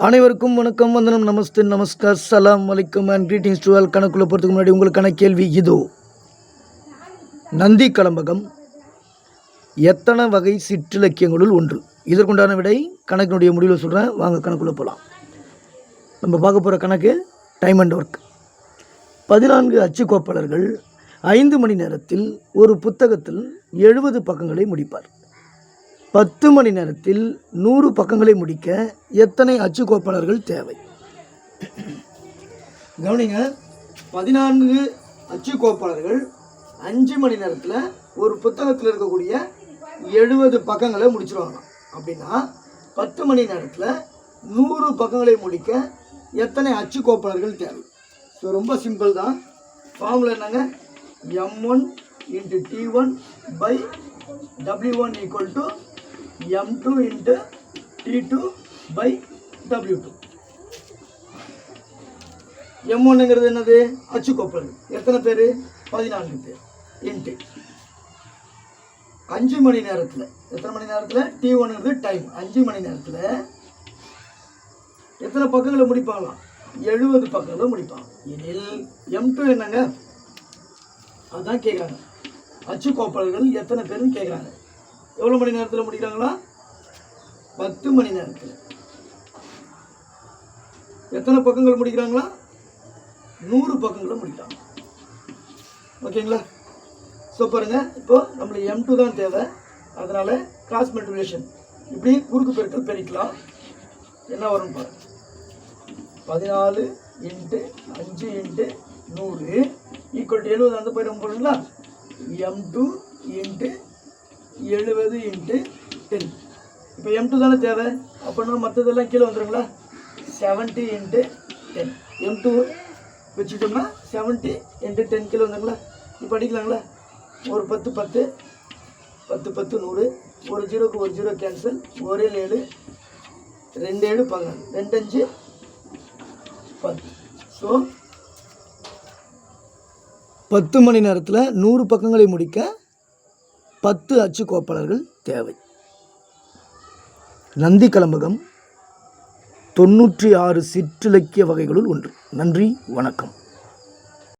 அனைவருக்கும் வணக்கம், வந்தனம், நமஸ்தே, நமஸ்கார், சலாம் வலைக்கம் அண்ட் கிரீட்டிங்ஸ் டு ஆல். கணக்குள்ள போகிறதுக்கு முன்னாடி உங்களுக்கான கேள்வி இதோ. நந்தி கலம்பகம் எத்தனை வகை சிற்றிலக்கியங்களுள் ஒன்று? இதற்குண்டான விடை கணக்கினுடைய முடிவில் சொல்கிறேன். வாங்க கணக்குள்ளே போகலாம். நம்ம பார்க்க போகிற கணக்கு டைம் அண்ட் ஒர்க். 14 அச்சுக்கோப்பாளர்கள் 5 மணி நேரத்தில் ஒரு புத்தகத்தில் 70 பக்கங்களை முடிப்பார். 10 மணி நேரத்தில் 100 பக்கங்களை முடிக்க எத்தனை அச்சுக்கோப்பாளர்கள் தேவை? கவனிங்க, 14 அச்சுக்கோப்பாளர்கள் 5 மணி நேரத்தில் ஒரு புத்தகத்தில் இருக்கக்கூடிய 70 பக்கங்களை முடிச்சிருவாங்க. அப்படின்னா 10 மணி நேரத்தில் 100 பக்கங்களை முடிக்க எத்தனை அச்சுக்கோப்பாளர்கள் தேவை? ஸோ ரொம்ப சிம்பிள் தான். ஃபார்முலா என்னங்க? M1 × T1 / W1 = M2 × T2 / W2. M1ங்கிறது என்னது? அச்சுக்கோப்பாளர்கள். எத்தனை பேர்? 14 பேர். இன்ட்டு 5 மணி நேரத்தில் எத்தனை மணி நேரத்தில்? T1ங்கிறது டைம். 5 மணி நேரத்தில் எத்தனை பக்கங்களை முடிப்பாங்களாம்? 70 பக்கங்களை முடிப்பாங்க. எனில் M2 என்னங்க? அதுதான் கேட்குறாங்க. அச்சுக்கோப்பாளர்கள் எத்தனை பேருன்னு கேட்குறாங்க. எவ்வளோ மணி நேரத்தில் முடிக்கிறாங்களா? 10 மணி நேரத்தில். எத்தனை பக்கங்கள் முடிக்கிறாங்களா? 100 பக்கங்களை முடிக்கிறாங்க. ஓகேங்களா? ஸோ பாருங்கள், இப்போ நம்மளுக்கு M2 தான் தேவை. அதனால் கிராஸ் மல்டிப்ளிகேஷன் இப்படி குறுக்கு பெருக்கல் பெருக்கலாம். என்ன வரும்னு பாருங்கள். 14 × 5 × 100 = 70. அந்த போய் நம்ம போடுங்களா? M2 × 70 × 10. இப்போ M2 தானே தேவை. அப்படின்னா மற்றதெல்லாம் கீழே வந்துடுங்களா? 70 × 10. M2 வச்சுட்டோம்னா 70 × 10 கீழே வந்துடுங்களா? இப்போ அடிக்கலாங்களா? ஒரு 10 10 10 10 100. ஒரு 0க்கு ஒரு 0 கேன்சல். 1 7 2 7 14 2 5 10. ஸோ 10 மணி நேரத்தில் 100 பக்கங்களை முடிக்க 10 அச்சுக்கோப்பாளர்கள் தேவை. நந்தி கலம்பகம் 96 சிற்றிலக்கிய வகைகளுள் ஒன்று. நன்றி, வணக்கம்.